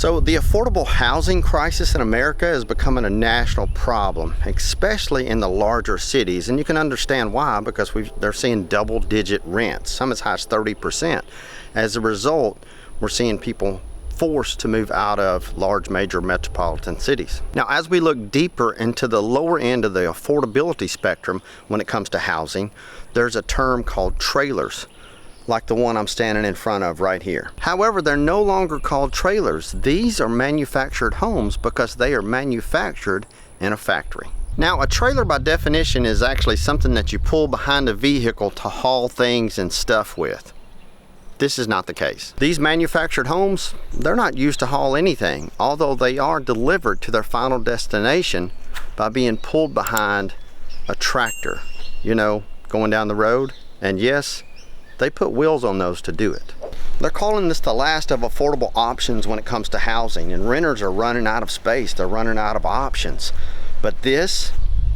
So the affordable housing crisis in America is becoming a national problem, especially in the larger cities. And you can understand why, because they're seeing double-digit rents, some as high as 30%. As a result, we're seeing people forced to move out of large major metropolitan cities. Now, as we look deeper into the lower end of the affordability spectrum when it comes to housing, there's a term called trailers, like the one I'm standing in front of right here. However, they're no longer called trailers. These are manufactured homes because they are manufactured in a factory. Now, a trailer by definition is actually something that you pull behind a vehicle to haul things and stuff with. This is not the case. These manufactured homes, they're not used to haul anything, although they are delivered to their final destination by being pulled behind a tractor, you know, going down the road. And yes, they put wheels on those to do it. They're calling this the last of affordable options when it comes to housing, and renters are running out of space. They're running out of options. But this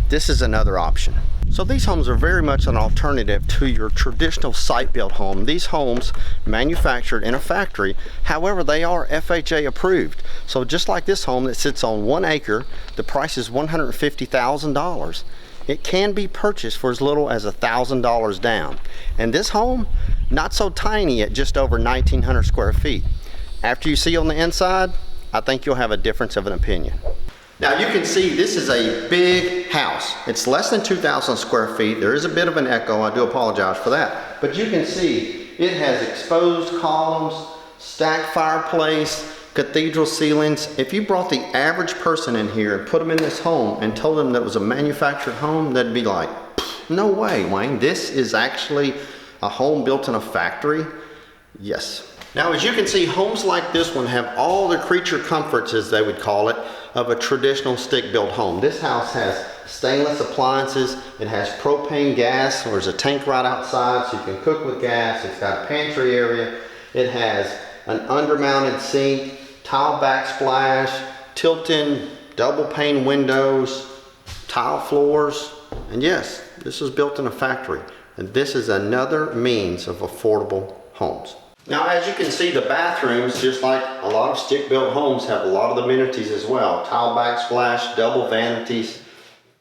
is another option. So these homes are very much an alternative to your traditional site-built home. These homes manufactured in a factory, however, they are FHA approved. So just like this home that sits on 1 acre, the price is $150,000. It can be purchased for as little as $1,000 down. And this home, not so tiny at just over 1,900 square feet. After you see on the inside, I think you'll have a difference of an opinion. Now you can see this is a big house. It's less than 2,000 square feet. There is a bit of an echo, I do apologize for that. But you can see it has exposed columns, stacked fireplace, cathedral ceilings. If you brought the average person in here and put them in this home and told them that it was a manufactured home, they'd be like, no way, Wayne, this is actually a home built in a factory? Yes. Now, as you can see, homes like this one have all the creature comforts, as they would call it, of a traditional stick-built home. This house has stainless appliances. It has propane gas. There's a tank right outside so you can cook with gas. It's got a pantry area. It has an under-mounted sink, tile backsplash, tilt-in double pane windows, tile floors, and yes, this was built in a factory. And this is another means of affordable homes. Now, as you can see, the bathrooms, just like a lot of stick-built homes, have a lot of the amenities as well. Tile backsplash, double vanities,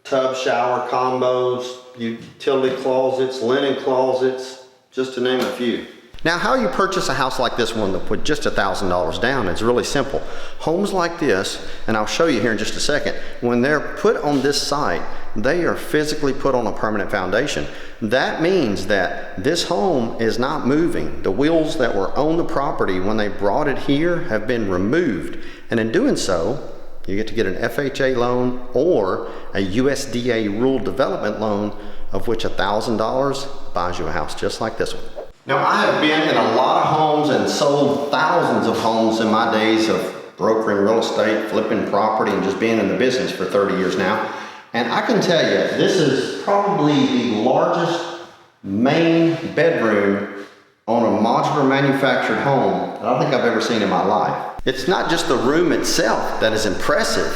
tub shower combos, utility closets, linen closets, just to name a few. Now, how you purchase a house like this one with just $1,000 down is really simple. Homes like this, and I'll show you here in just a second, when they're put on this site, they are physically put on a permanent foundation. That means that this home is not moving. The wheels that were on the property when they brought it here have been removed. And in doing so, you get to get an FHA loan or a USDA rural development loan, of which $1,000 buys you a house just like this one. Now, I have been in a lot of homes and sold thousands of homes in my days of brokering real estate, flipping property, and just being in the business for 30 years now. And I can tell you, this is probably the largest main bedroom on a modular manufactured home that I think I've ever seen in my life. It's not just the room itself that is impressive.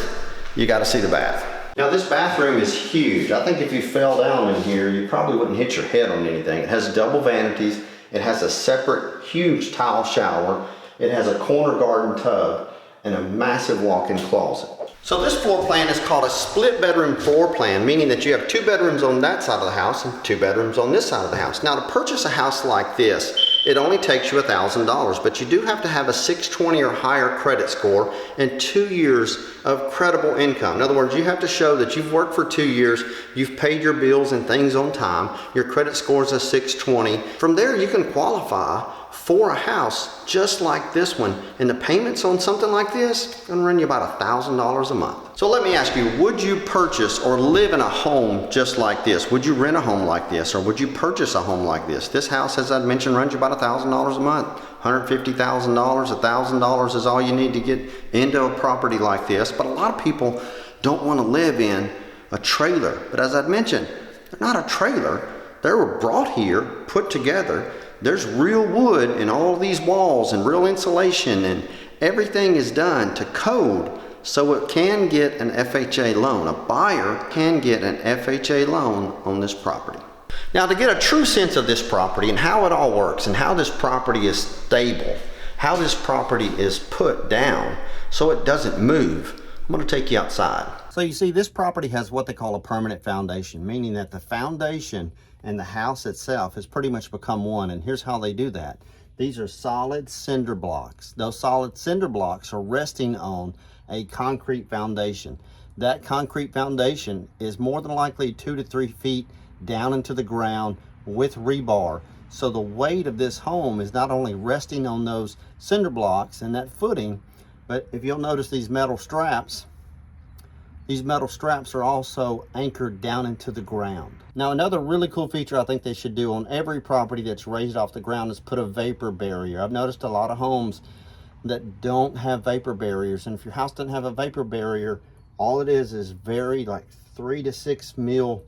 You got to see the bath. Now, this bathroom is huge. I think if you fell down in here, you probably wouldn't hit your head on anything. It has double vanities. It has a separate huge tile shower. It has a corner garden tub and a massive walk-in closet. So this floor plan is called a split bedroom floor plan, meaning that you have 2 bedrooms on that side of the house and 2 bedrooms on this side of the house. Now, to purchase a house like this, it only takes you $1,000, but you do have to have a 620 or higher credit score and 2 years of credible income. In other words, you have to show that you've worked for 2 years, you've paid your bills and things on time, your credit score is a 620. From there, you can qualify for a house just like this one, and the payments on something like this are gonna run you about $1,000 a month. So let me ask you, would you purchase or live in a home just like this? Would you rent a home like this, or would you purchase a home like this? This house, as I mentioned, runs you about $1,000 a month. $150,000, $1,000 is all you need to get into a property like this. But a lot of people don't want to live in a trailer. But as I mentioned, they're not a trailer. They were brought here, put together. There's real wood in all these walls and real insulation, and everything is done to code so it can get an FHA loan. A buyer can get an FHA loan on this property. Now, to get a true sense of this property and how it all works and how this property is stable, how this property is put down, so it doesn't move. I'm going to take you outside. So you see, this property has what they call a permanent foundation, meaning that the foundation and the house itself has pretty much become one. And here's how they do that. These are solid cinder blocks. Those solid cinder blocks are resting on a concrete foundation. That concrete foundation is more than likely 2 to 3 feet down into the ground with rebar. So the weight of this home is not only resting on those cinder blocks and that footing, but if you'll notice these metal straps are also anchored down into the ground. Now, another really cool feature I think they should do on every property that's raised off the ground is put a vapor barrier. I've noticed a lot of homes that don't have vapor barriers, and if your house doesn't have a vapor barrier, all it is very like 3 to 6 mil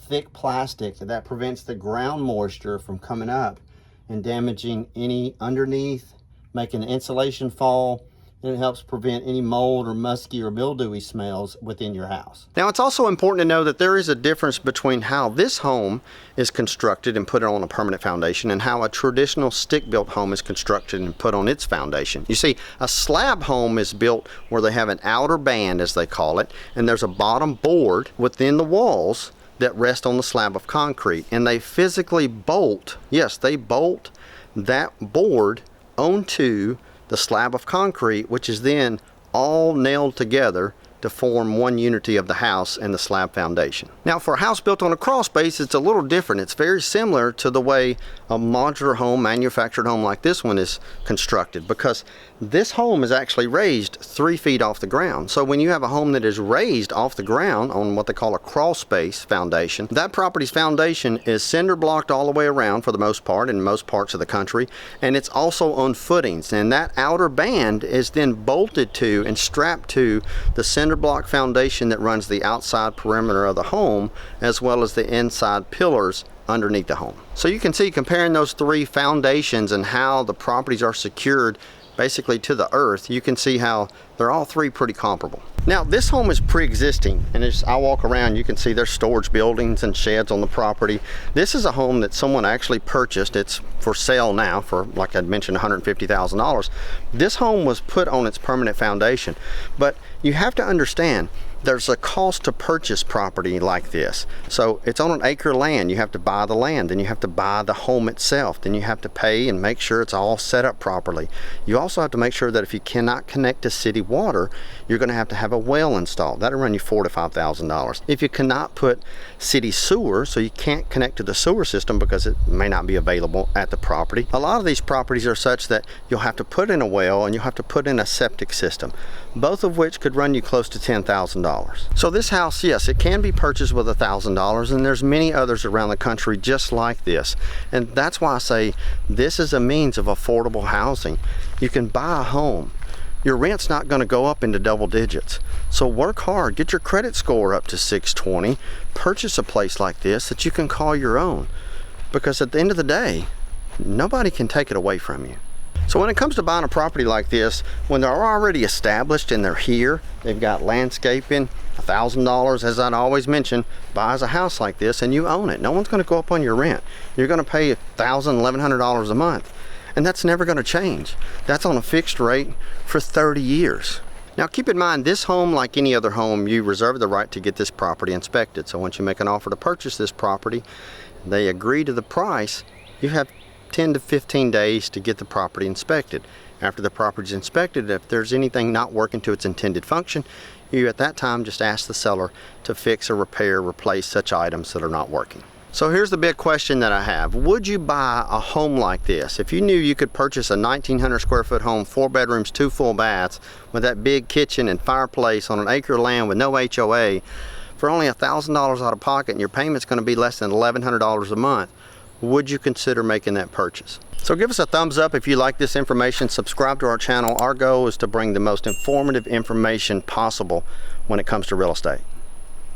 thick plastic that prevents the ground moisture from coming up and damaging any underneath, making the insulation fall, and it helps prevent any mold or musky or mildewy smells within your house. Now, it's also important to know that there is a difference between how this home is constructed and put on a permanent foundation and how a traditional stick-built home is constructed and put on its foundation. You see, a slab home is built where they have an outer band, as they call it, and there's a bottom board within the walls that rest on the slab of concrete, and they physically bolt, yes, they bolt that board onto the slab of concrete, which is then all nailed together to form one unity of the house and the slab foundation. Now, for a house built on a crawl space, it's a little different. It's very similar to the way a modular home, manufactured home like this one is constructed, because this home is actually raised 3 feet off the ground. So when you have a home that is raised off the ground on what they call a crawl space foundation, that property's foundation is cinder blocked all the way around for the most part in most parts of the country, and it's also on footings, and that outer band is then bolted to and strapped to the cinder block foundation that runs the outside perimeter of the home, as well as the inside pillars underneath the home. So you can see, comparing those three foundations and how the properties are secured basically to the earth, you can see how they're all three pretty comparable. Now, this home is pre-existing, and as I walk around, you can see there's storage buildings and sheds on the property. This is a home that someone actually purchased. It's for sale now for, like I mentioned, $150,000. This home was put on its permanent foundation, but you have to understand there's a cost to purchase property like this. So it's on an acre land. You have to buy the land, then you have to buy the home itself, then you have to pay and make sure it's all set up properly. You also have to make sure that if you cannot connect to city water, you're going to have a well installed. That'll run you $4,000 to $5,000. If you cannot put city sewer, so you can't connect to the sewer system because it may not be available at the property, a lot of these properties are such that you'll have to put in a well and you'll have to put in a septic system, both of which could run you close to $10,000. So this house, yes, it can be purchased with $1,000, and there's many others around the country just like this. And that's why I say this is a means of affordable housing. You can buy a home. Your rent's not going to go up into double digits. So work hard, get your credit score up to 620, purchase a place like this that you can call your own. Because at the end of the day, nobody can take it away from you. So when it comes to buying a property like this, when they're already established and they're here, they've got landscaping, $1,000, as I'd always mention, buys a house like this and you own it. No one's going to go up on your rent. You're going to pay $1,000, $1,100 a month. And that's never going to change. That's on a fixed rate for 30 years. Now keep in mind, this home, like any other home, you reserve the right to get this property inspected. So once you make an offer to purchase this property, they agree to the price, you have 10 to 15 days to get the property inspected. After the property is inspected, if there's anything not working to its intended function, you at that time just ask the seller to fix or repair, replace such items that are not working. So here's the big question that I have. Would you buy a home like this? If you knew you could purchase a 1,900 square foot home, 4 bedrooms, 2 full baths, with that big kitchen and fireplace on an acre of land with no HOA, for only $1,000 out of pocket, and your payment's going to be less than $1,100 a month, would you consider making that purchase? So give us a thumbs up if you like this information. Subscribe to our channel. Our goal is to bring the most informative information possible when it comes to real estate.